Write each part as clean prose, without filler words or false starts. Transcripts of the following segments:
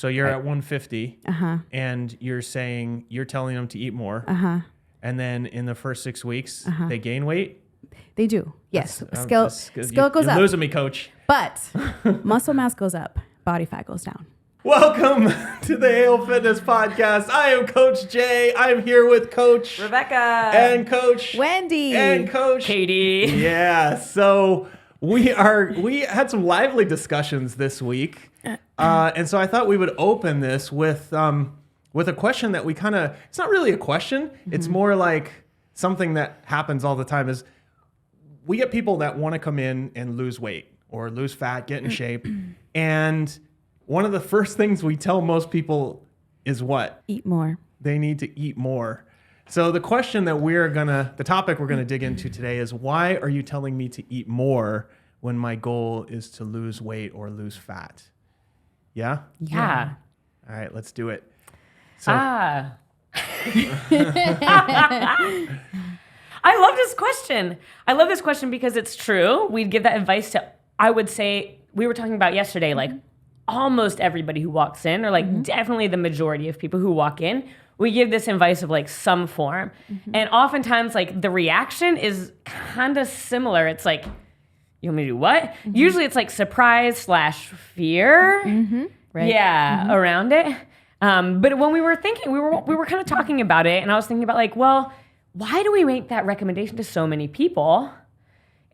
So you're at 150 and you're telling them to eat more. And then in the first 6 weeks, they gain weight. They do. Yes. Skill goes up. You're losing me, coach. But muscle mass goes up. Body fat goes down. Welcome to the Hale Fitness Podcast. I am Coach Jay. I'm here with Coach Rebecca and Coach Wendy and Coach Katie. Yeah. So we had some lively discussions this week, and so I thought we would open this with a question that it's not really a question. It's more like something that happens all the time. Is we get people that want to come in and lose weight or lose fat, get in shape, and one of the first things we tell most people is what? Eat more. They need to eat more. So the question that the topic we're gonna dig into today is, why are you telling me to eat more when my goal is to lose weight or lose fat? Yeah? Yeah. All right, let's do it. So, I love this question. I love this question because it's true. We'd give that advice to, I would say, we were talking about yesterday, like almost everybody who walks in, or like definitely the majority of people who walk in, we give this advice of like some form. And oftentimes like the reaction is kind of similar. It's like, you want me to do what? Usually it's like surprise / fear. Right. Yeah, around it. But when we were thinking, we were kind of talking about it, and I was thinking about like, well, why do we make that recommendation to so many people?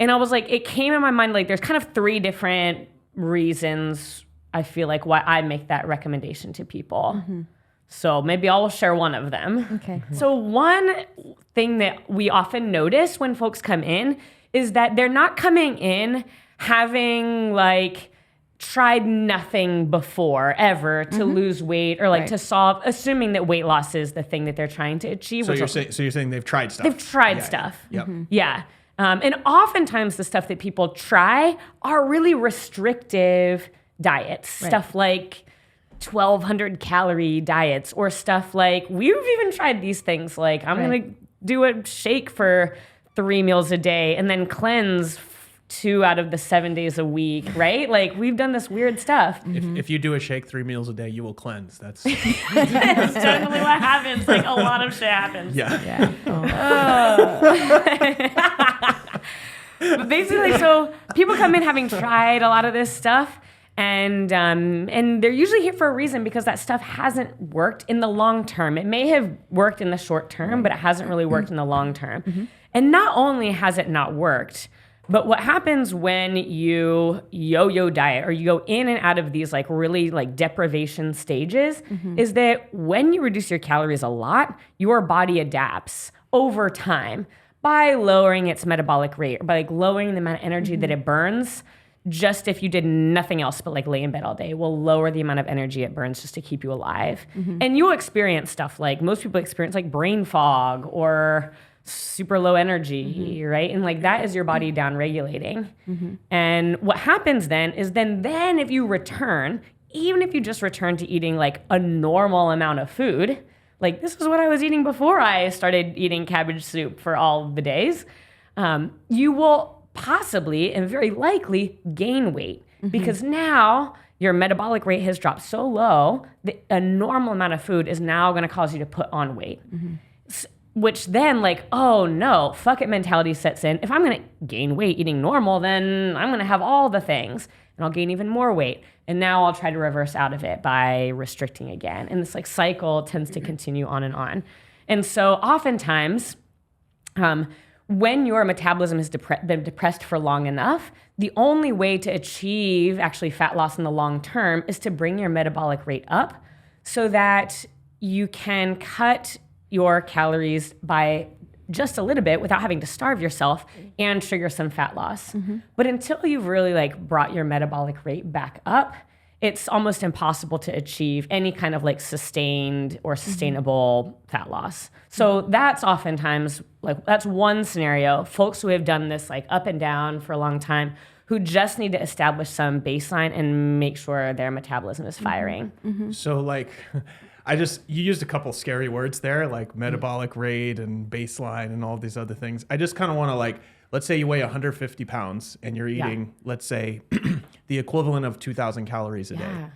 And I was like, it came in my mind, like there's kind of 3 different reasons I feel like why I make that recommendation to people. So maybe I'll share one of them. Okay. So one thing that we often notice when folks come in is that they're not coming in having like tried nothing before ever to lose weight or like to solve, assuming that weight loss is the thing that they're trying to achieve. so you're saying they've tried stuff. They've tried stuff. Yep. Yeah. And oftentimes the stuff that people try are really restrictive diets. Right. Stuff like 1,200 calorie diets, or stuff like, we've even tried these things like, I'm going to do a shake for 3 meals a day and then cleanse 2 out of the 7 days a week, right? Like we've done this weird stuff. If you do a shake 3 meals a day, you will cleanse. That's That's generally what happens. Like a lot of shit happens. yeah. But basically, so people come in having tried a lot of this stuff, and they're usually here for a reason, because that stuff hasn't worked in the long term. It may have worked in the short term, but it hasn't really worked in the long term. And not only has it not worked, but what happens when you yo-yo diet, or you go in and out of these like really like deprivation stages, is that when you reduce your calories a lot, your body adapts over time by lowering its metabolic rate, or by like lowering the amount of energy that it burns. Just if you did nothing else but like lay in bed all day, will lower the amount of energy it burns just to keep you alive. And you'll experience stuff like most people experience, like brain fog or super low energy, right? And like that is your body down regulating. And what happens then is then if you return, even if you just return to eating like a normal amount of food, like this is what I was eating before I started eating cabbage soup for all the days, you will possibly and very likely gain weight, because now your metabolic rate has dropped so low that a normal amount of food is now going to cause you to put on weight. Which then like, oh no, fuck it mentality sets in. If I'm going to gain weight eating normal, then I'm going to have all the things and I'll gain even more weight. And now I'll try to reverse out of it by restricting again. And this like cycle tends to continue on and on. And so oftentimes, when your metabolism has been depressed for long enough, the only way to achieve actually fat loss in the long term is to bring your metabolic rate up so that you can cut your calories by just a little bit without having to starve yourself and trigger some fat loss. But until you've really like brought your metabolic rate back up, it's almost impossible to achieve any kind of like sustained or sustainable fat loss. So that's oftentimes like, that's one scenario. Folks who have done this like up and down for a long time, who just need to establish some baseline and make sure their metabolism is firing. So like, you used a couple scary words there, like metabolic rate and baseline and all these other things. I just kind of want to like, let's say you weigh 150 pounds and you're eating, let's say, the equivalent of 2,000 calories a day.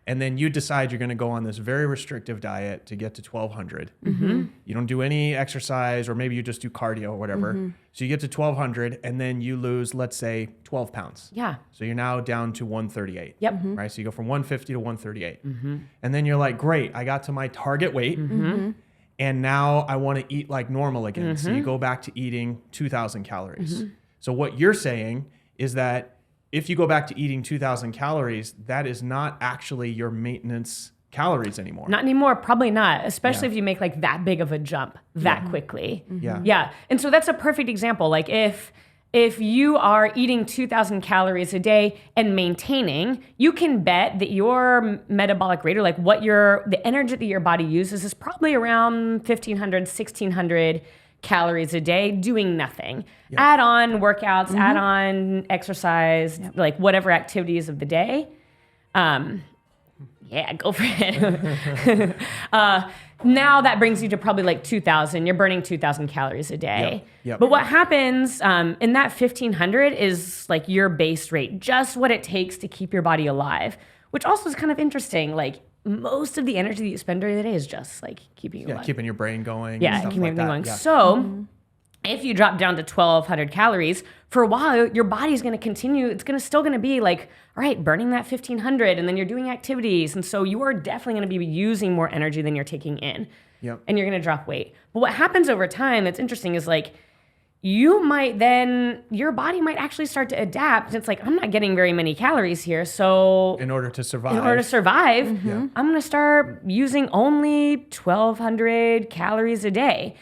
and then you decide you're going to go on this very restrictive diet to get to 1200. You don't do any exercise, or maybe you just do cardio or whatever. So you get to 1200, and then you lose, let's say, 12 pounds. Yeah. So you're now down to 138. Yep. Right. So you go from 150 to 138. And then you're like, great, I got to my target weight. And now I want to eat like normal again. So you go back to eating 2,000 calories. So what you're saying is that if you go back to eating 2,000 calories, that is not actually your maintenance calories anymore. Not anymore, probably not, especially if you make like that big of a jump that quickly. Yeah. And so that's a perfect example. Like if you are eating 2,000 calories a day and maintaining, you can bet that your metabolic rate, or like the energy that your body uses, is probably around 1,500, 1,600 calories a day doing nothing. Add on workouts, add on exercise, like whatever activities of the day. Yeah, go for it. Now that brings you to probably like 2,000. You're burning 2,000 calories a day. But what happens in that 1,500 is like your base rate, just what it takes to keep your body alive, which also is kind of interesting. Like most of the energy that you spend during the day is just like keeping you alive. Keeping your brain going. Yeah, and stuff keeping like everything that. going. So if you drop down to 1,200 calories, for a while, your body's going to continue. It's still going to be like, all right, burning that 1,500, and then you're doing activities. And so you are definitely going to be using more energy than you're taking in. And you're going to drop weight. But what happens over time that's interesting is like, your body might actually start to adapt. It's like, I'm not getting very many calories here. So In order to survive. I'm going to start using only 1,200 calories a day.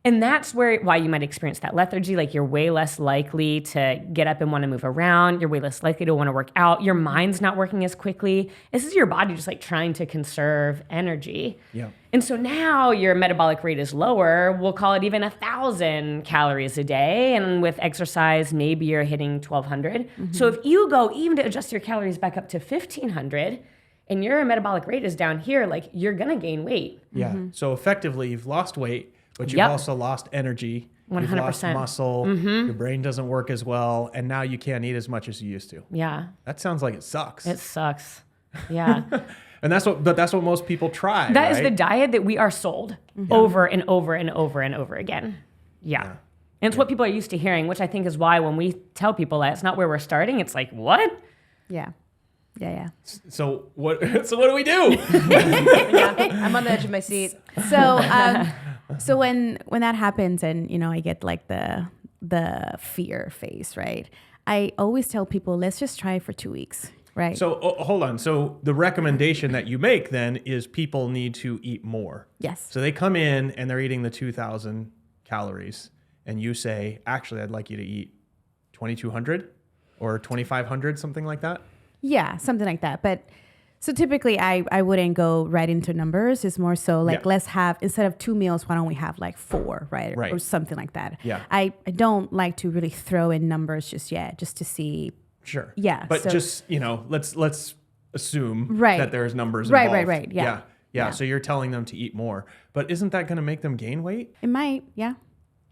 And that's why you might experience that lethargy. Like you're way less likely to get up and want to move around. You're way less likely to want to work out. Your mind's not working as quickly. This is your body just like trying to conserve energy. And so now your metabolic rate is lower. We'll call it even 1,000 calories a day. And with exercise, maybe you're hitting 1,200. So if you go even to adjust your calories back up to 1,500, and your metabolic rate is down here, like you're going to gain weight. So effectively, you've lost weight, but you've also lost energy. 100%. You've lost muscle. Your brain doesn't work as well, and now you can't eat as much as you used to. That sounds like it sucks. It sucks. Yeah. And that's what most people try. That is the diet that we are sold over and over and over and over again. And it's what people are used to hearing, which I think is why when we tell people that it's not where we're starting, it's like, what? Yeah. So what do we do? I'm on the edge of my seat. So when that happens, and I get like the fear face, right? I always tell people, let's just try it for 2 weeks, right? So hold on. So the recommendation that you make then is people need to eat more. Yes. So they come in and they're eating the 2,000 calories, and you say, actually, I'd like you to eat 2,200 or 2,500, something like that. Yeah, something like that. But so typically I wouldn't go right into numbers. It's more so like, let's have, instead of 2 meals, why don't we have like 4, right? Or something like that. I don't like to really throw in numbers just yet, just to see. Sure. Yeah. But so, just, let's assume that there's numbers involved. Right. Yeah. So you're telling them to eat more, but isn't that going to make them gain weight? It might, yeah.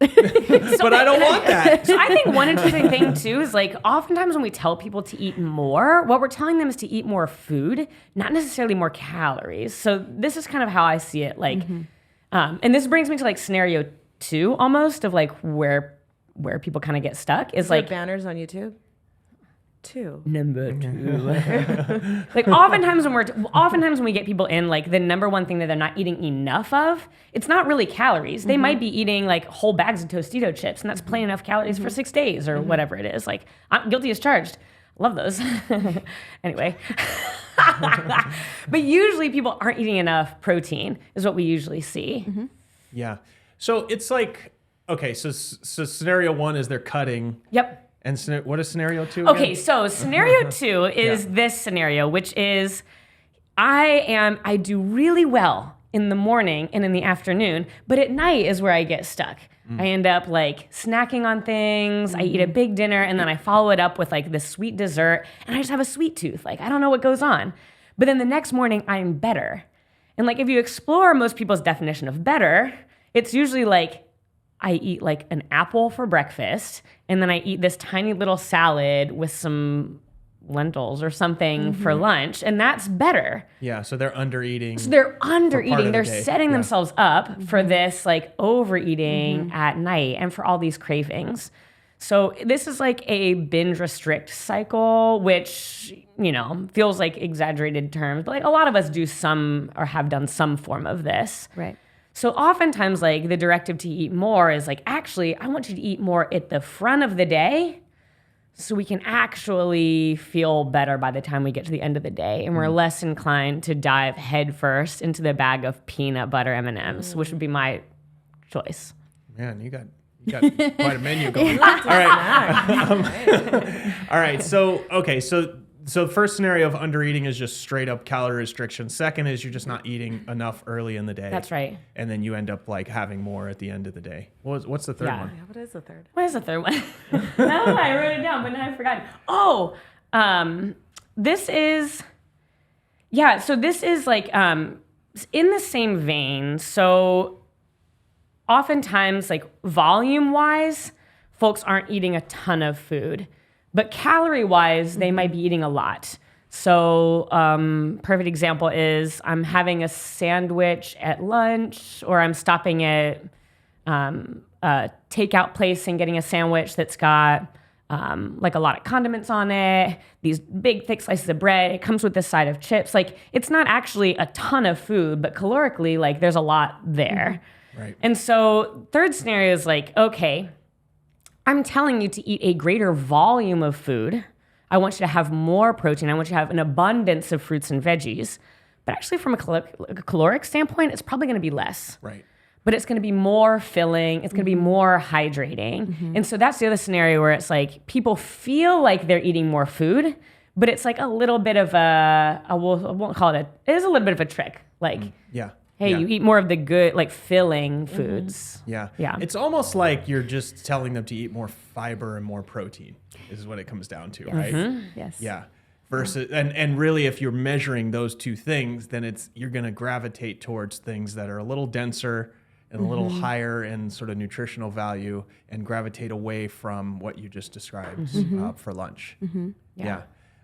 But I don't want that. So I think one interesting thing too is like oftentimes when we tell people to eat more, what we're telling them is to eat more food, not necessarily more calories. So this is kind of how I see it. Like, and this brings me to like scenario 2 almost of like where people kind of get stuck is like banners on YouTube. 2. Number 2. Like oftentimes when we get people in, like the number one thing that they're not eating enough of, it's not really calories. They might be eating like whole bags of Tostito chips, and that's plain enough calories for 6 days or whatever it is. Like, I'm guilty as charged. Love those. Anyway. But usually people aren't eating enough protein is what we usually see. Yeah. So it's like, okay, so scenario 1 is they're cutting. Yep. And what is scenario 2 Okay, again? so scenario 2 is this scenario, which is I do really well in the morning and in the afternoon, but at night is where I get stuck. I end up like snacking on things. I eat a big dinner, and then I follow it up with like this sweet dessert, and I just have a sweet tooth. Like, I don't know what goes on. But then the next morning, I'm better. And like, if you explore most people's definition of better, it's usually like, I eat like an apple for breakfast, and then I eat this tiny little salad with some lentils or something for lunch, and that's better. Yeah, so they're under eating. So they're under eating. They're day. setting themselves up for this like overeating at night and for all these cravings. So this is like a binge restrict cycle, which, you know, feels like exaggerated terms, but like a lot of us do some or have done some form of this. Right. So oftentimes like the directive to eat more is like, actually, I want you to eat more at the front of the day so we can actually feel better by the time we get to the end of the day. And we're less inclined to dive headfirst into the bag of peanut butter M&Ms, which would be my choice. Man, you got quite a menu going. All right. All right. So, okay. So first scenario of under eating is just straight up calorie restriction. Second is you're just not eating enough early in the day. That's right. And then you end up like having more at the end of the day. What's the third one? Yeah, what is the third? What is the third one? No, I wrote it down, but now I forgot. Oh, this is like in the same vein. So oftentimes, like volume-wise, folks aren't eating a ton of food, but calorie-wise, they might be eating a lot. So perfect example is I'm having a sandwich at lunch, or I'm stopping at a takeout place and getting a sandwich that's got like a lot of condiments on it, these big thick slices of bread. It comes with this side of chips. Like it's not actually a ton of food, but calorically, like there's a lot there. Right. And so third scenario is like, okay, I'm telling you to eat a greater volume of food. I want you to have more protein. I want you to have an abundance of fruits and veggies. But actually from a caloric standpoint, it's probably going to be less. Right. But it's going to be more filling. It's going to be more hydrating. And so that's the other scenario where it's like people feel like they're eating more food, but it's like a little bit of I won't call it it is a little bit of a trick. Like, Yeah. hey, you eat more of the good, like filling foods. Yeah. Yeah. It's almost like you're just telling them to eat more fiber and more protein is what it comes down to, right? Yes. Yeah. Versus, and really if you're measuring those two things, then you're going to gravitate towards things that are a little denser and a little higher in sort of nutritional value and gravitate away from what you just described for lunch. Yeah.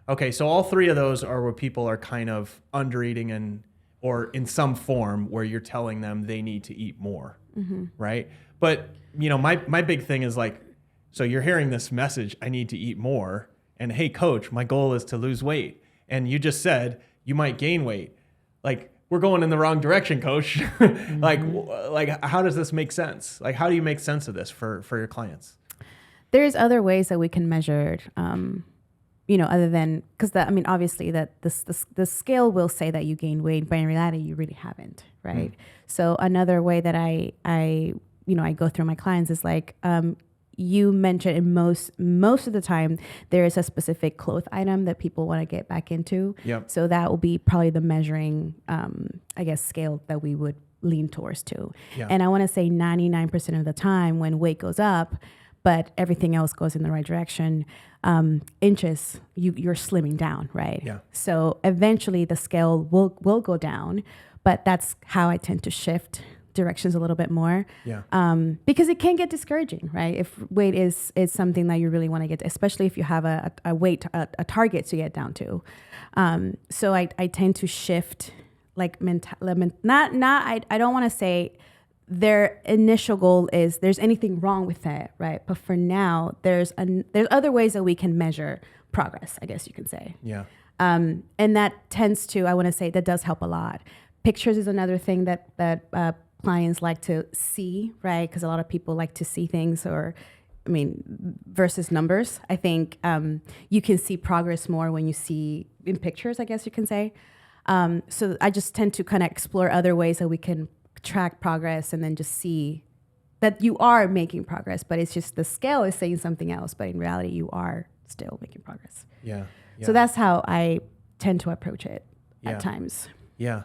Okay. So all three of those are where people are kind of under eating or in some form where you're telling them they need to eat more, right? But, you know, my big thing is like, so you're hearing this message, I need to eat more, and hey, coach, my goal is to lose weight. And you just said you might gain weight. Like, we're going in the wrong direction, coach. like, how does this make sense? Like, how do you make sense of this for your clients? There's other ways that we can measure you know, other than, because obviously that the scale will say that you gain weight, but in reality, you really haven't, right? So another way that I go through my clients is like, you mentioned in most of the time, there is a specific cloth item that people want to get back into. Yep. So that will be probably the measuring, scale that we would lean towards too. Yeah. And I want to say 99% of the time when weight goes up, but everything else goes in the right direction, inches, you're slimming down, right? Yeah. So eventually the scale will go down, but that's how I tend to shift directions a little bit more. Yeah. Because it can get discouraging, right? If weight is something that you really want to get to, especially if you have a target to get down to. So I tend to shift like I don't want to say their initial goal is there's anything wrong with that, right? But for now, there's other ways that we can measure progress, I guess you can say. Yeah. And that tends to, I want to say, that does help a lot. Pictures is another thing that clients like to see, right? Because a lot of people like to see things, versus numbers. I think you can see progress more when you see in pictures, I guess you can say. So I just tend to kind of explore other ways that we can track progress and then just see that you are making progress, but it's just the scale is saying something else, but in reality you are still making progress. Yeah. So that's how I tend to approach it at times. Yeah.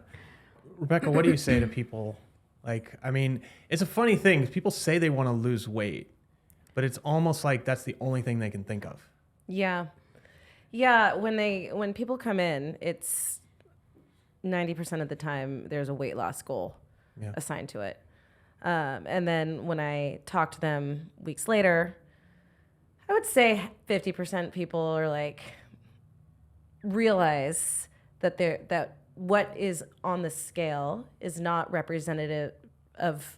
Rebecca, what do you say to people? Like, it's a funny thing. People say they want to lose weight, but it's almost like that's the only thing they can think of. Yeah. Yeah. When people come in, it's 90% of the time there's a weight loss goal assigned to it. And then when I talk to them weeks later, I would say 50% people are like, realize that what is on the scale is not representative of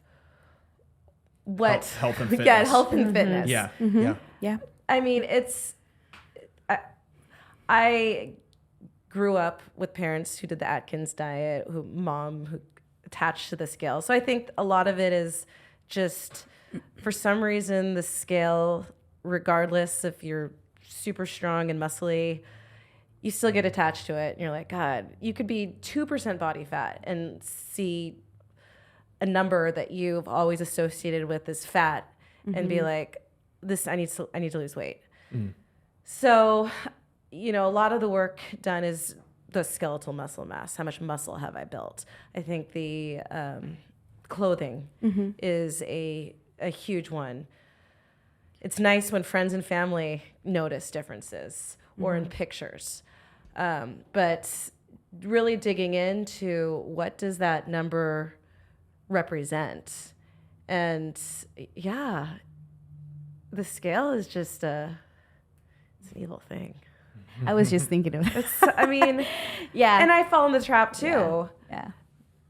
what health and fitness. Yeah, health and fitness. Yeah. Yeah. I mean, I grew up with parents who did the Atkins diet, who attached to the scale. So I think a lot of it is just, for some reason, the scale, regardless if you're super strong and muscly, you still get attached to it. And you're like, God, you could be 2% body fat and see a number that you've always associated with as fat and be like, I need to lose weight. So, a lot of the work done is the skeletal muscle mass. How much muscle have I built? I think the clothing is a huge one. It's nice when friends and family notice differences or in pictures. But really digging into what does that number represent? And yeah, the scale is just it's an evil thing. I was just thinking of it. I mean, yeah. And I fall in the trap too. Yeah.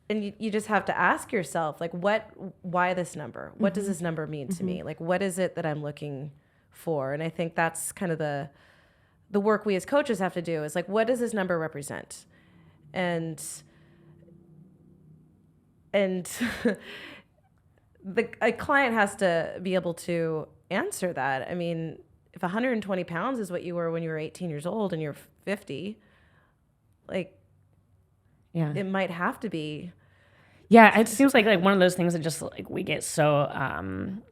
And you just have to ask yourself, like, why this number? What does this number mean to me? Like, what is it that I'm looking for? And I think that's kind of the work we as coaches have to do is like, what does this number represent? And a client has to be able to answer that. I mean, if 120 pounds is what you were when you were 18 years old and you're 50, like, it might have to be. Yeah, it seems like one of those things that just like we get so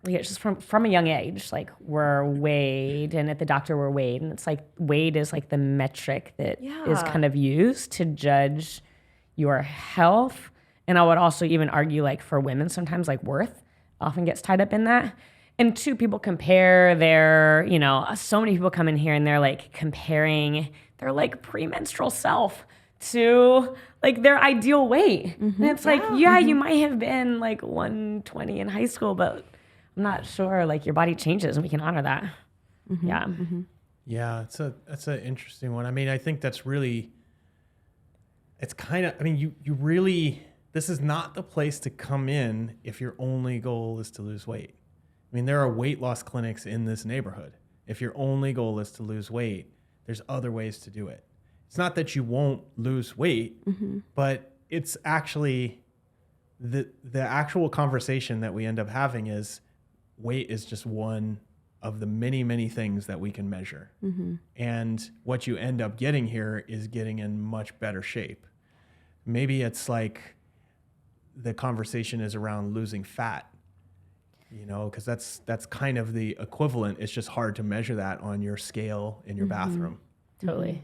we get just from a young age, like we're weighed, and at the doctor we're weighed, and it's like weight is like the metric that is kind of used to judge your health. And I would also even argue, like, for women, sometimes like worth often gets tied up in that. And two, people compare their, so many people come in here and they're like comparing their like premenstrual self to like their ideal weight. And it's like, you might have been like 120 in high school, but I'm not sure, like your body changes and we can honor that. Yeah. Yeah, that's an interesting one. I mean, I think that's really, it's kind of, I mean, you really, this is not the place to come in if your only goal is to lose weight. I mean, there are weight loss clinics in this neighborhood. If your only goal is to lose weight, there's other ways to do it. It's not that you won't lose weight, but it's actually the actual conversation that we end up having is weight is just one of the many, many things that we can measure. And what you end up getting here is getting in much better shape. Maybe it's like the conversation is around losing fat, because that's kind of the equivalent. It's just hard to measure that on your scale in your bathroom. Totally.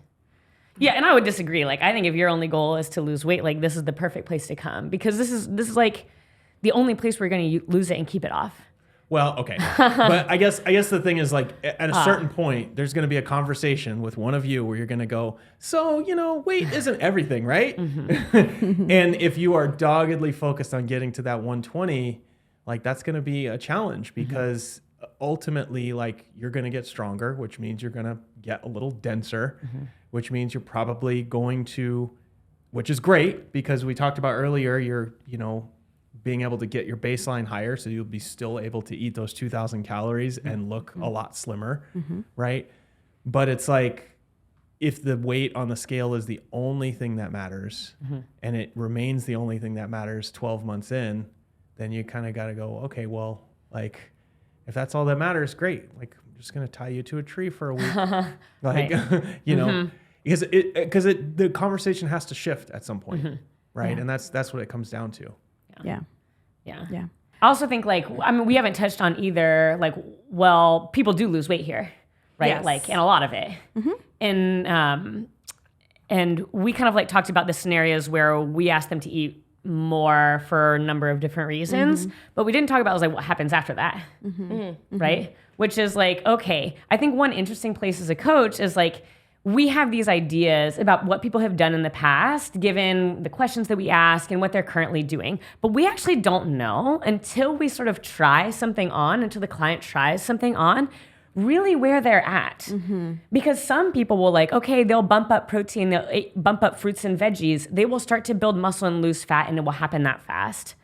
Yeah, and I would disagree. Like, I think if your only goal is to lose weight, like this is the perfect place to come because this is like the only place where you're going to lose it and keep it off. Well, okay, but I guess the thing is like at a certain point, there's going to be a conversation with one of you where you're going to go, so weight isn't everything, right? And if you are doggedly focused on getting to that 120, like that's going to be a challenge because ultimately, like you're going to get stronger, which means you're going to get a little denser, which means you're probably going to, which is great because we talked about earlier, you're being able to get your baseline higher, so you'll be still able to eat those 2,000 calories and look a lot slimmer, right? But it's like, if the weight on the scale is the only thing that matters, and it remains the only thing that matters 12 months in, then you kind of got to go, okay, well, like, if that's all that matters, great. Like, I'm just going to tie you to a tree for a week. Like, because the conversation has to shift at some point, right? Yeah. And that's what it comes down to. Yeah. I also think we haven't touched on either, well, people do lose weight here, right? Yes. Like, and a lot of it. And we kind of talked about the scenarios where we asked them to eat more for a number of different reasons, but we didn't talk about what happens after that, right? Which is okay, I think one interesting place as a coach is we have these ideas about what people have done in the past, given the questions that we ask and what they're currently doing. But we actually don't know until we sort of try something on, until the client tries something on, really where they're at. Because some people will they'll bump up protein, they'll bump up fruits and veggies. They will start to build muscle and lose fat, and it will happen that fast.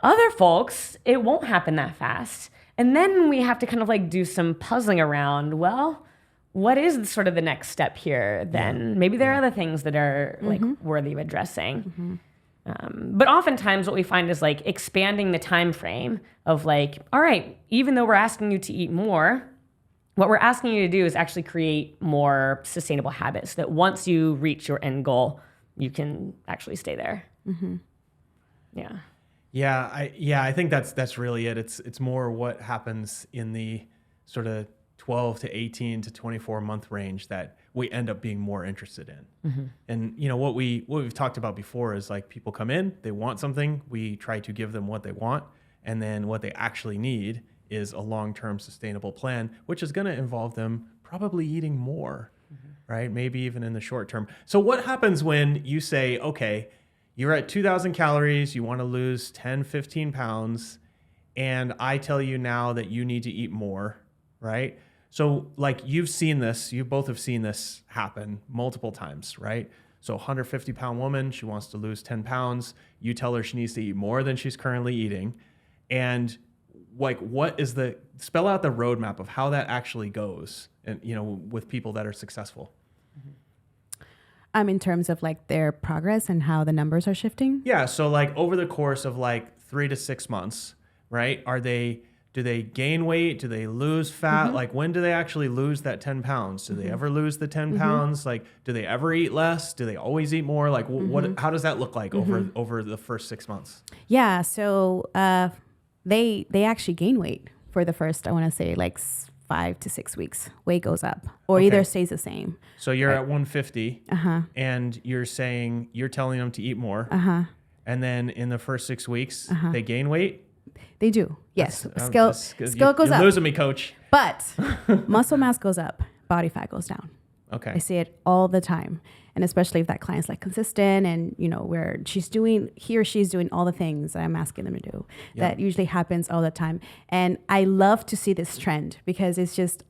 Other folks, it won't happen that fast. And then we have to kind of do some puzzling around, well, what is sort of the next step here then? Maybe there are other things that are worthy of addressing. But oftentimes what we find is expanding the time frame of all right, even though we're asking you to eat more, what we're asking you to do is actually create more sustainable habits that once you reach your end goal, you can actually stay there. I think that's really it. It's more what happens in the sort of 12 to 18 to 24 month range that we end up being more interested in. And what we've talked about before is people come in, they want something, we try to give them what they want, and then what they actually need is a long-term sustainable plan, which is going to involve them probably eating more, right? Maybe even in the short term. So what happens when you say, okay, you're at 2,000 calories, you want to lose 10, 15 pounds, and I tell you now that you need to eat more, right? So you've seen this, you both have seen this happen multiple times, right? So 150 pound woman, she wants to lose 10 pounds. You tell her she needs to eat more than she's currently eating. And what is spell out the roadmap of how that actually goes and, with people that are successful. In terms of their progress and how the numbers are shifting? Yeah. So over the course of 3 to 6 months, right? Do they gain weight? Do they lose fat? When do they actually lose that 10 pounds? Do they ever lose the 10 pounds? Do they ever eat less? Do they always eat more? How does that look like over the first 6 months? Yeah. So, they actually gain weight for the first, I want to say 5 to 6 weeks. Weight goes up or either stays the same. So you're at 150 and you're telling them to eat more. And then in the first 6 weeks, they gain weight. They do. Yes. Scale goes up. You're losing me, coach. But muscle mass goes up, body fat goes down. Okay. I see it all the time. And especially if that client's consistent and, where he or she's doing all the things that I'm asking them to do. That usually happens all the time. And I love to see this trend because it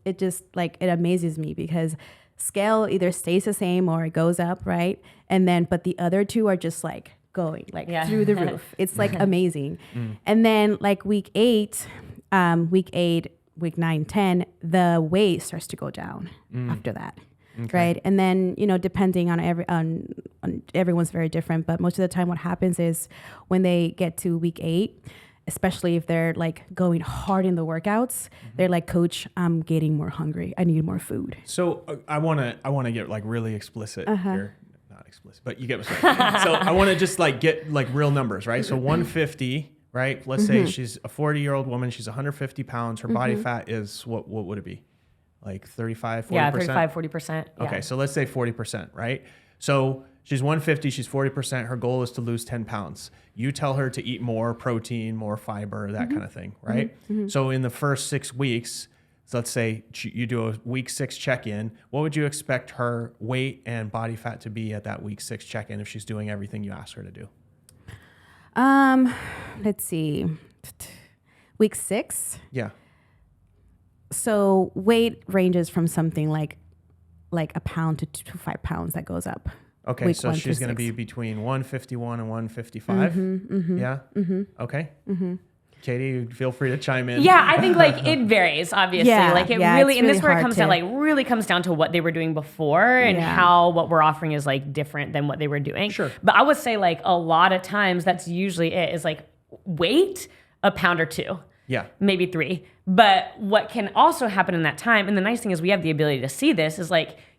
amazes me because scale either stays the same or it goes up, right? And then, but the other two are just going through the roof. It's amazing. And then week 8, week 9, 10, the weight starts to go down after that. Okay. Right. And then, depending on everyone's very different, but most of the time what happens is when they get to week 8, especially if they're going hard in the workouts, they're Coach, I'm getting more hungry. I need more food. So I want to get really explicit here. Not explicit, but you get what I'm saying. So I want to just get real numbers, right? So 150, right? Let's say she's a 40-year-old woman. She's 150 pounds. Her body fat is what would it be? 35, 40%? Yeah, 35, 40%. Yeah. Okay, so let's say 40%, right? So she's 150, she's 40%. Her goal is to lose 10 pounds. You tell her to eat more protein, more fiber, that kind of thing, right? So in the first 6 weeks, so let's say you do a week 6 check-in, what would you expect her weight and body fat to be at that week 6 check-in if she's doing everything you ask her to do? Let's see. Week 6? Yeah. So weight ranges from something like a pound to 5 pounds that goes up. Okay, so she's going to be between 151 and 155. Yeah. Okay. Katie, feel free to chime in. Yeah, I think it varies, obviously. Really, and this is where it comes down, really comes down to what they were doing before and how what we're offering is different than what they were doing. Sure. But I would say a lot of times that's usually it is weight, a pound or 2. Yeah. Maybe 3. But what can also happen in that time, and the nice thing is we have the ability to see this, is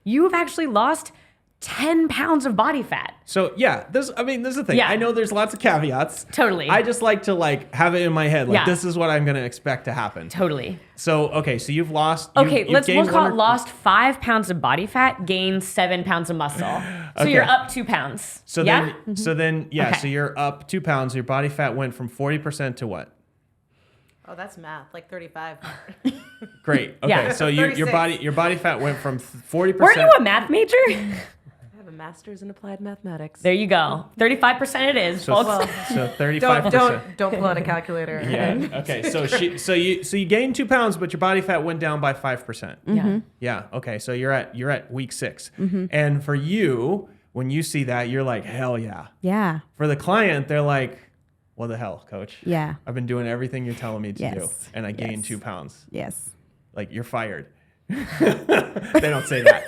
you've actually lost 10 pounds of body fat. So yeah, this is the thing. Yeah. I know there's lots of caveats. Totally. I just like to have it in my head. This is what I'm going to expect to happen. Totally. So, okay, so you've lost. Okay, we'll call it lost 5 pounds of body fat, gained 7 pounds of muscle. So you're up 2 pounds. So yeah? So you're up 2 pounds. Your body fat went from 40% to what? Oh, that's math. 35. Great. Okay, so your body fat went from 40%. Weren't you a math major? I have a master's in applied mathematics. There you go. 35% it is. So 35%. Don't pull out a calculator. Yeah. Okay. So you gained 2 pounds, but your body fat went down by 5%. Yeah. Yeah. Okay. So you're at week 6, and for you, when you see that, you're like, hell yeah. Yeah. For the client, they're like, what the hell, coach? Yeah. I've been doing everything you're telling me to do, Yes. and I gained 2 pounds. Yes. Like, you're fired. They don't say that.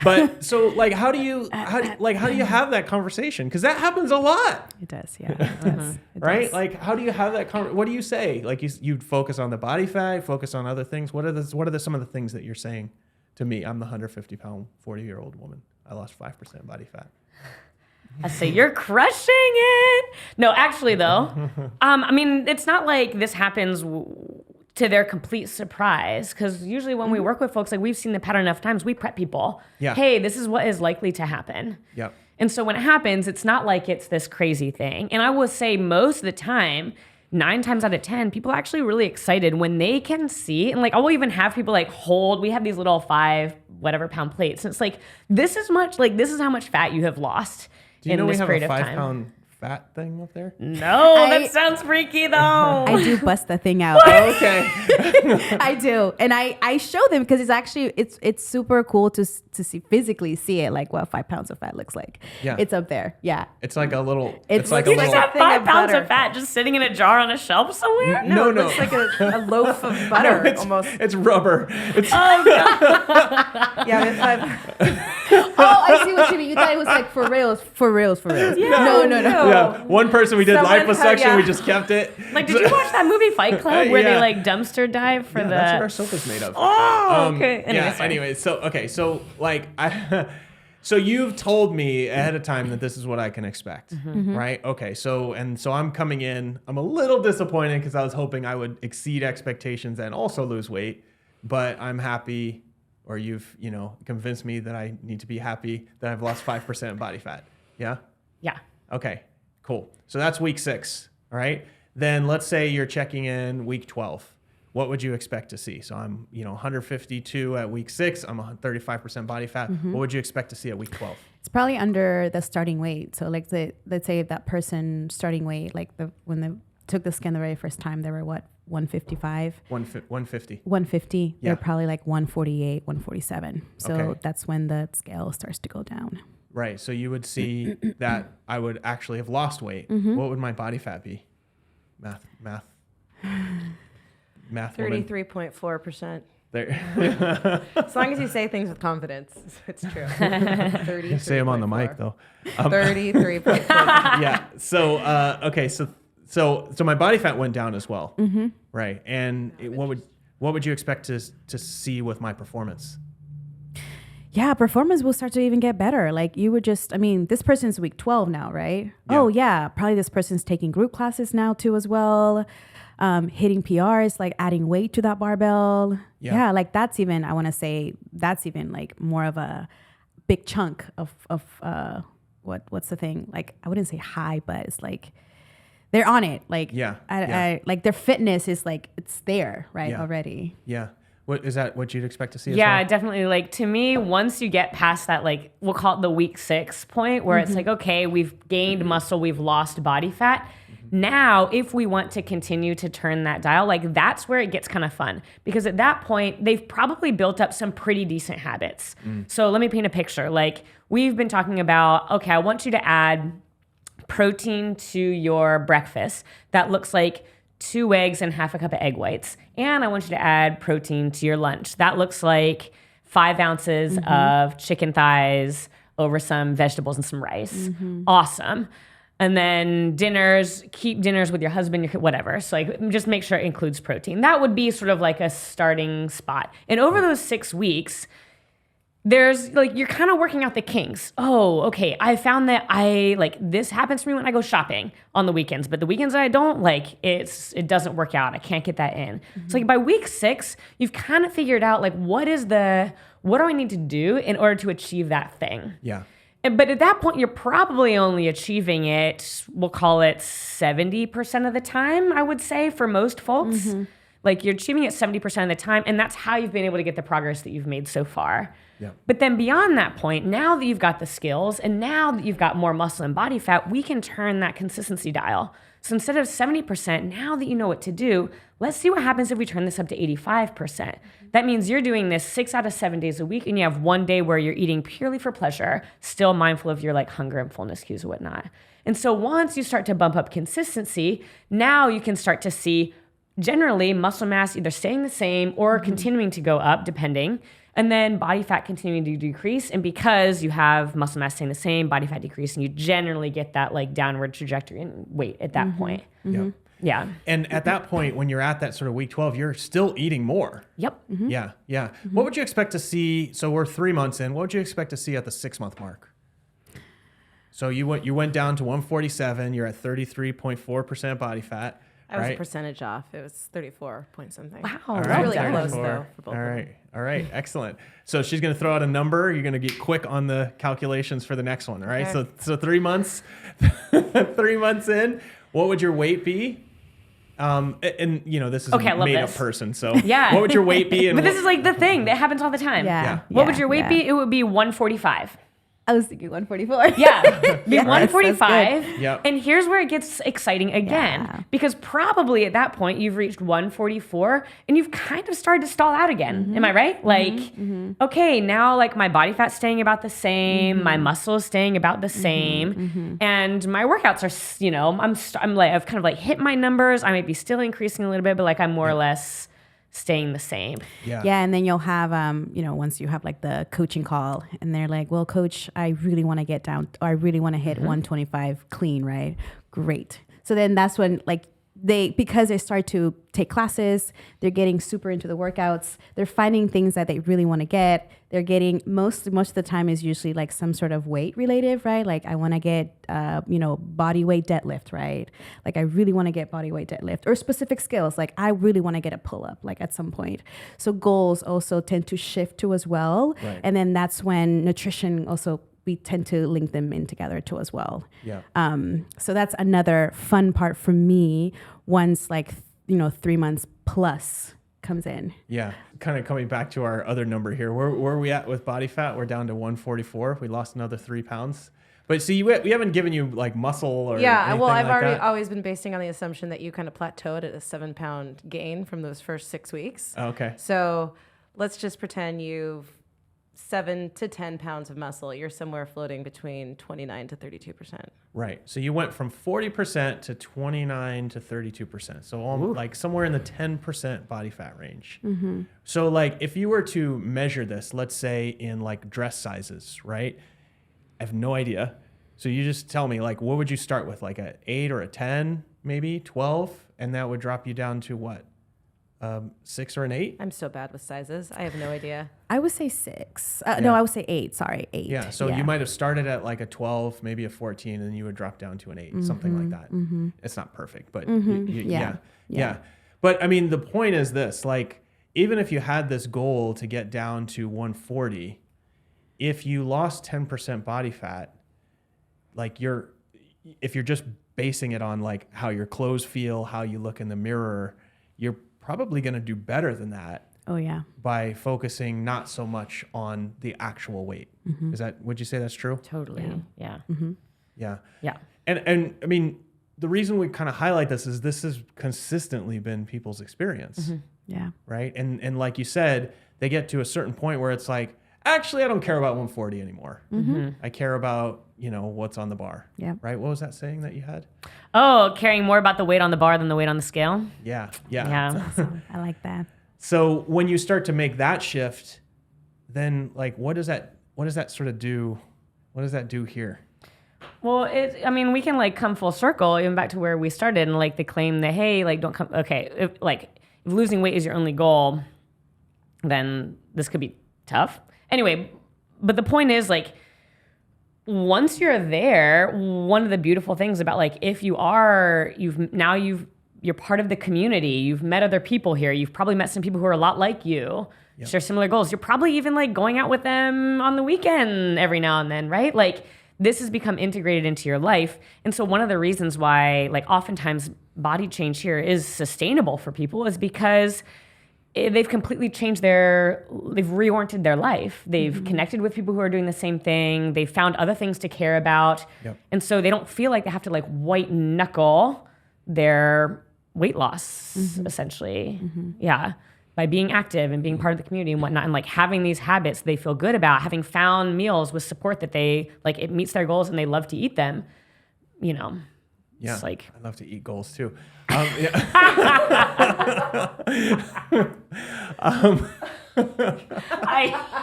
But so like, how do you have that conversation? Because that happens a lot. It does. Yeah. It does. It Right? does. Like, how do you have that what do you say? Like, you focus on the body fat, focus on other things. What are some of the things that you're saying to me? I'm the 150-pound, 40-year-old woman. I lost 5% body fat. I say you're crushing it. No, actually though, I mean, it's not like this happens to their complete surprise, because usually when we work with folks, like we've seen the pattern enough times, we prep people. Yeah. Hey, this is what is likely to happen. Yep. And so when it happens, it's not like it's this crazy thing. And I will say most of the time, 9 times out of 10, people are actually really excited when they can see, and like I will even have people like hold, we have these little 5 whatever pound plates. And it's like, this is how much fat you have lost. Do you know we have a 5 pound fat thing up there? No, that sounds freaky though. I do bust the thing out. Okay. I do, and I show them because it's actually it's super cool to physically see it, like what 5 pounds of fat looks like. Yeah. It's up there. Yeah. It's like a little. It's like like a You just little. have thing 5 of pounds butter. of fat just sitting in a jar on a shelf somewhere? No. It looks like a loaf of butter It's almost. It's rubber. It's Oh god. Yeah, it's Oh, I see what you mean. You thought it was like for reals. Yeah. No. yeah. One person we did Someone liposuction. had- We just kept it. Like, did you watch that movie Fight Club where Yeah. they like dumpster dive for the? That's what our sofa's made of. Oh, okay. Anyway, Yeah. sorry. Anyway, so like so you've told me ahead of time that this is what I can expect, right? Okay. So I'm coming in. I'm a little disappointed because I was hoping I would exceed expectations and also lose weight, but I'm happy. Or you've, convinced me that I need to be happy that I've lost 5% body fat. Yeah? Yeah. Okay, cool. So that's week 6, all right? Then let's say you're checking in week 12. What would you expect to see? So I'm, 152 at week 6. I'm 35% body fat. What would you expect to see at week 12? It's probably under the starting weight. So like let's say that person starting weight, like when they took the scan the very first time, they were what? 155. 150. 150. Yeah. They're probably like 148, 147. So Okay. that's when the scale starts to go down. Right. So you would see that I would actually have lost weight. What would my body fat be? Math. woman. 33.4%. There. As long as you say things with confidence, it's true. 33. Say them on the mic though. 33.4%. Yeah. So okay. So my body fat went down as well, right? And what would you expect to see with my performance? Yeah, performance will start to even get better. Like you would this person's week 12 now, right? Yeah. Oh yeah, probably this person's taking group classes now too as well. Hitting PRs, like adding weight to that barbell. Yeah, like that's even like more of a big chunk of what's the thing? Like I wouldn't say high, but it's like they're on it. Like I like their fitness is like it's there, right, already. Yeah. What is that? What you'd expect to see? Yeah, as well? definitely. Like to me, once you get past that, like we'll call it the week 6 point, where it's like, okay, we've gained muscle, we've lost body fat. Now, if we want to continue to turn that dial, like that's where it gets kind of fun, because at that point, they've probably built up some pretty decent habits. So let me paint a picture. Like we've been talking about, okay, I want you to add protein to your breakfast. That looks like 2 eggs and half a cup of egg whites. And I want you to add protein to your lunch. That looks like 5 ounces of chicken thighs over some vegetables and some rice. Awesome. And then keep dinners with your husband, whatever. So like, just make sure it includes protein. That would be sort of like a starting spot. And over those 6 weeks, there's like, you're kind of working out the kinks. Oh, okay. I found that this happens to me when I go shopping on the weekends, but the weekends I don't, it doesn't work out. I can't get that in. So like by week 6, you've kind of figured out like, what do I need to do in order to achieve that thing? Yeah. But at that point, you're probably only achieving it, we'll call it 70% of the time, I would say, for most folks. Like you're achieving it 70% of the time, and that's how you've been able to get the progress that you've made so far. Yeah. But then beyond that point, now that you've got the skills and now that you've got more muscle and body fat, we can turn that consistency dial. So instead of 70%, now that you know what to do, let's see what happens if we turn this up to 85%. That means you're doing this 6 out of 7 days a week, and you have one day where you're eating purely for pleasure, still mindful of your like hunger and fullness cues and whatnot. And so once you start to bump up consistency, now you can start to see generally muscle mass either staying the same or continuing to go up, depending, and then body fat continuing to decrease. And because you have muscle mass staying the same, body fat decreasing, you generally get that like downward trajectory in weight at that point. Yep. Yeah. And at that point, when you're at that sort of week 12, you're still eating more. Yep. Yeah. Yeah. What would you expect to see? So we're 3 months in. What would you expect to see at the 6-month mark? So you went down to 147. You're at 33.4% body fat. I was a percentage off. It was 34 point something. Wow. All It was right. really Down close for- though for both All of them. right. All right. Excellent. So she's going to throw out a number. You're going to get quick on the calculations for the next one. All right. Okay. So 3 months, 3 months in, what would your weight be? And you know, this is Okay, I a love made up this. person. So Yeah. what would your weight be? And But this is like the thing that happens all the time. Yeah. What would your weight be? It would be 145. I was thinking 144. Yeah, be Yes, 145. that's Yep. And here's where it gets exciting again, Yeah. because probably at that point you've reached 144 and you've kind of started to stall out again. Am I right? Like, okay, now like my body fat's staying about the same, my muscle is staying about the same, and my workouts are, you know, I'm like I've kind of like hit my numbers. I might be still increasing a little bit, but like I'm more or less staying the same. Yeah. Yeah, and then you'll have, you know, once you have like the coaching call, and they're like, "Well, coach, I really want to get down, or I really want to hit 125 clean, right? Great." So then that's when like because they start to take classes, they're getting super into the workouts. They're finding things that they really want to get. They're getting most of the time is usually like some sort of weight related, right? Like I want to get, you know, body weight deadlift, right? Like I really want to get body weight deadlift, or specific skills. Like I really want to get a pull up, like at some point. So goals also tend to shift to as well. Right. And then that's when nutrition also, we tend to link them in together too as well. Yeah. So that's another fun part for me once like, you know, 3 months plus comes in. Yeah. Kind of coming back to our other number here. Where are we at with body fat? We're down to 144. We lost another 3 pounds. But see, we haven't given you like muscle or anything well, I've like already that. always been basing on the assumption that you kind of plateaued at a 7-pound gain from those first 6 weeks. Okay. So let's just pretend you've 7 to 10 pounds of muscle. You're somewhere floating between 29 to 32%. Right. So you went from 40% to 29 to 32%. So like somewhere in the 10% body fat range. So like if you were to measure this, let's say in like dress sizes, right? I have no idea. So you just tell me like, what would you start with? Like a 8 or a 10, maybe 12? And that would drop you down to what? 6 or an 8? I'm so bad with sizes. I have no idea. I would say 6. No, I would say 8. Sorry, 8. Yeah. So you might have started at like a 12, maybe a 14, and you would drop down to an 8, something like that. It's not perfect, but yeah. But I mean, the point is this, like, even if you had this goal to get down to 140, if you lost 10% body fat, like if you're just basing it on like how your clothes feel, how you look in the mirror, you're probably going to do better than that. Oh yeah. By focusing not so much on the actual weight. Would you say that's true? Totally. Yeah. Yeah. Yeah. And I mean, the reason we kind of highlight this has consistently been people's experience. Yeah. Right. And like you said, they get to a certain point where it's like, actually, I don't care about 140 anymore. I care about, you know, what's on the bar. Yeah. Right. What was that saying that you had? Oh, caring more about the weight on the bar than the weight on the scale. Yeah. Yeah. Awesome. I like that. So when you start to make that shift, then like, what does that sort of do? What does that do here? Well, we can like come full circle even back to where we started and like the claim that, hey, like don't come. Okay. If losing weight is your only goal, then this could be tough. Anyway, but the point is like, once you're there, one of the beautiful things about like, if you're part of the community, you've met other people here, you've probably met some people who are a lot like you, share similar goals. You're probably even like going out with them on the weekend every now and then, right? Like this has become integrated into your life. And so one of the reasons why like oftentimes body change here is sustainable for people is because they've completely changed they've reoriented their life. They've connected with people who are doing the same thing. They've found other things to care about. Yep. And so they don't feel like they have to like white knuckle their weight loss, essentially. Yeah. By being active and being part of the community and whatnot, and like having these habits they feel good about, having found meals with support that they like, it meets their goals and they love to eat them, you know. Yeah, it's like, I love to eat goals too. I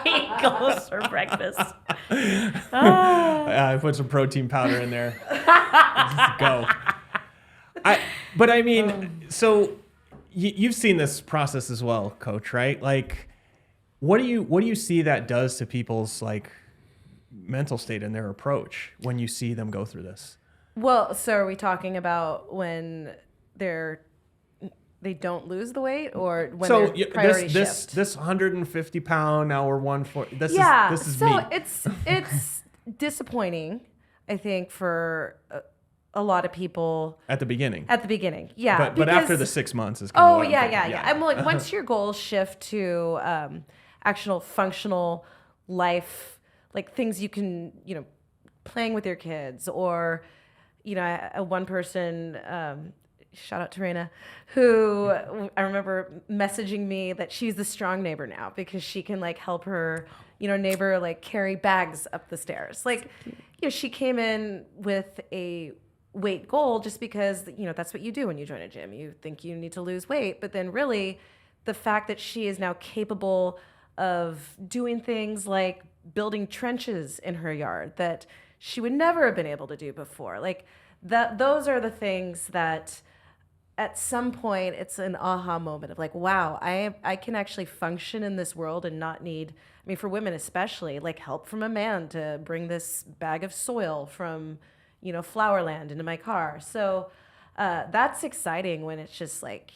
hate goals for breakfast. I put some protein powder in there. Let's go. But I mean, so you've seen this process as well, Coach, right? Like, what do you see that does to people's like mental state and their approach when you see them go through this? Well, so are we talking about when they don't lose the weight, or when their priorities shift? This 150 pound, now we're 140. This is so me. it's disappointing, I think, for a lot of people At the beginning. Yeah. But after the 6 months is kind of what I'm thinking. Yeah. I'm like, once your goals shift to actual functional life, like things you can, playing with your kids, or, one person, shout out to Raina, who I remember messaging me that she's the strong neighbor now because she can like help her, neighbor like carry bags up the stairs. Like, she came in with a weight goal just because, that's what you do when you join a gym. You think you need to lose weight, but then really the fact that she is now capable of doing things like building trenches in her yard that she would never have been able to do before. Like those are the things that at some point it's an aha moment of like, wow, I can actually function in this world and not need, for women especially, like help from a man to bring this bag of soil from, Flowerland into my car. So that's exciting when it's just like,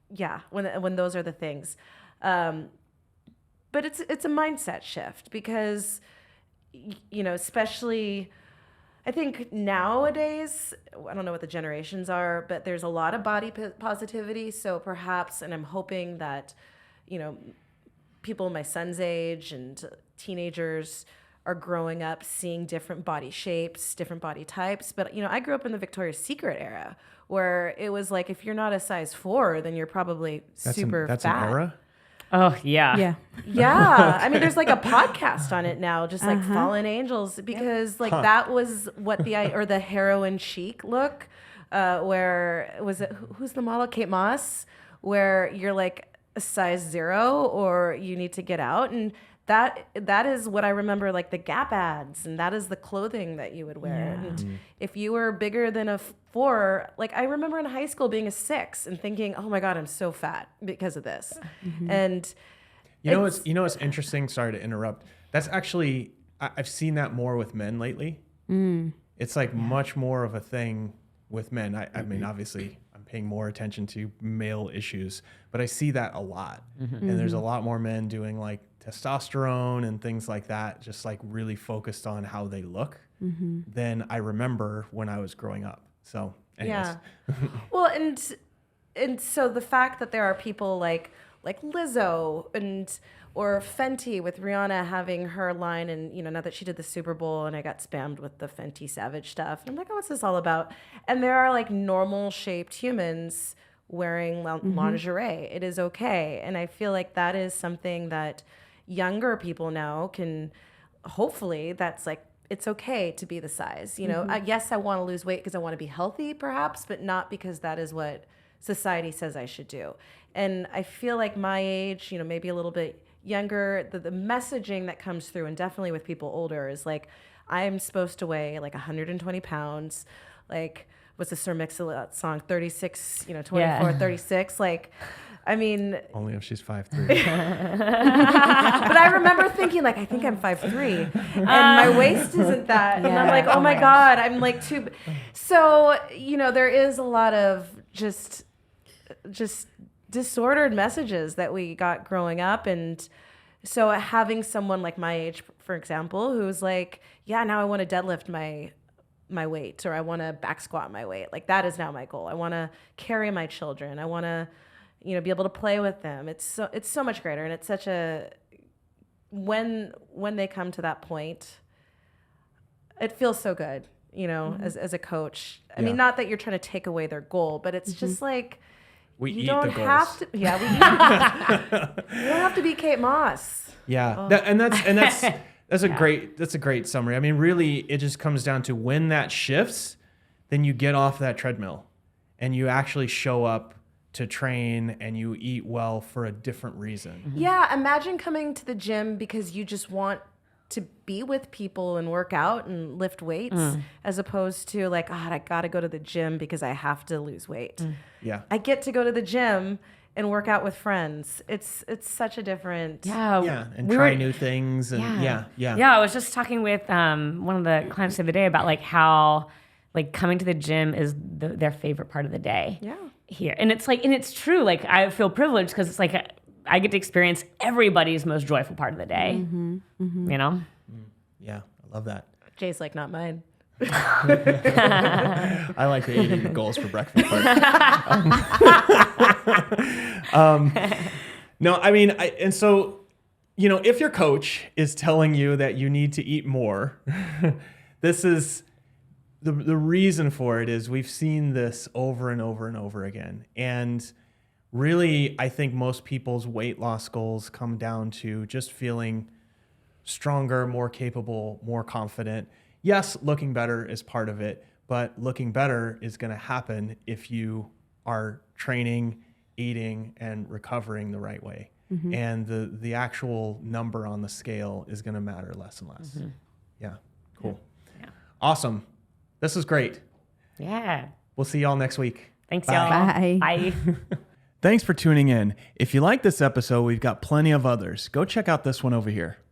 yeah, when those are the things. But it's a mindset shift because, especially I think nowadays, I don't know what the generations are, but there's a lot of body positivity. So perhaps, and I'm hoping that, people my son's age and teenagers are growing up seeing different body shapes, different body types. But, I grew up in the Victoria's Secret era where it was like, if you're not a size 4, then you're probably super fat. That's an era? Oh, yeah. Yeah. Yeah. There's like a podcast on it now, just like Fallen Angels, because like that was what the heroin chic look, where was it? Who's the model? Kate Moss, where you're like a size 0 or you need to get out. And that is what I remember, like the Gap ads, and that is the clothing that you would wear. Yeah. And if you were bigger than a 4, like I remember in high school being a 6 and thinking, oh my God, I'm so fat because of this. And you know what's interesting? Sorry to interrupt. That's actually, I've seen that more with men lately. It's like much more of a thing with men. I mean, obviously I'm paying more attention to male issues, but I see that a lot. And there's a lot more men doing like testosterone and things like that, just like really focused on how they look than I remember when I was growing up. So anyways. Yeah. Well, and so the fact that there are people like Lizzo or Fenty, with Rihanna having her line, and now that she did the Super Bowl and I got spammed with the Fenty Savage stuff, and I'm like, oh, what's this all about? And there are like normal shaped humans wearing lingerie. It is okay. And I feel like that is something that younger people now can, hopefully, that's like, it's okay to be the size. Yes, I want to lose weight because I want to be healthy, perhaps, but not because that is what society says I should do. And I feel like my age, maybe a little bit younger, the messaging that comes through, and definitely with people older, is like, I'm supposed to weigh like 120 pounds. Like, what's the Sir Mix-a-Lot song? 36, 24, 36. Like, only if she's 5'3". But I remember thinking, like, I think I'm 5'3", and my waist isn't that. And I'm like, oh my God, I'm like too. So, there is a lot of just disordered messages that we got growing up. And so having someone like my age, for example, who's like, yeah, now I want to deadlift my weight, or I want to back squat my weight. Like, that is now my goal. I want to carry my children. I want to, you know, be able to play with them. It's so much greater. And it's such a, when they come to that point, it feels so good, you know, as a coach. I mean, not that you're trying to take away their goal, but it's just like, you don't have to. Yeah, you don't have to be Kate Moss. Yeah, that's a great summary. I mean, really, it just comes down to when that shifts, then you get off that treadmill, and you actually show up to train, and you eat well for a different reason. Yeah, imagine coming to the gym because you just want to be with people and work out and lift weights, as opposed to like, God, I got to go to the gym because I have to lose weight. Yeah, I get to go to the gym and work out with friends. It's such a different. And try new things. And I was just talking with one of the clients the other day about like how like coming to the gym is their favorite part of the day. Yeah. Here, and it's like, and it's true. Like I feel privileged because it's like I get to experience everybody's most joyful part of the day. You know. Yeah, I love that. Jay's like, not mine. I like the eating goals for breakfast part. No, I mean, and so, you know, if your coach is telling you that you need to eat more, this is the reason for it is we've seen this over and over and over again. And really, I think most people's weight loss goals come down to just feeling stronger, more capable, more confident. Yes, looking better is part of it, but looking better is going to happen if you are training, eating, and recovering the right way. And the actual number on the scale is going to matter less and less. Yeah, cool. Yeah. Awesome. This is great. Yeah. We'll see y'all next week. Thanks, Bye. y'all. Bye. Bye. Thanks for tuning in. If you like this episode, we've got plenty of others. Go check out this one over here.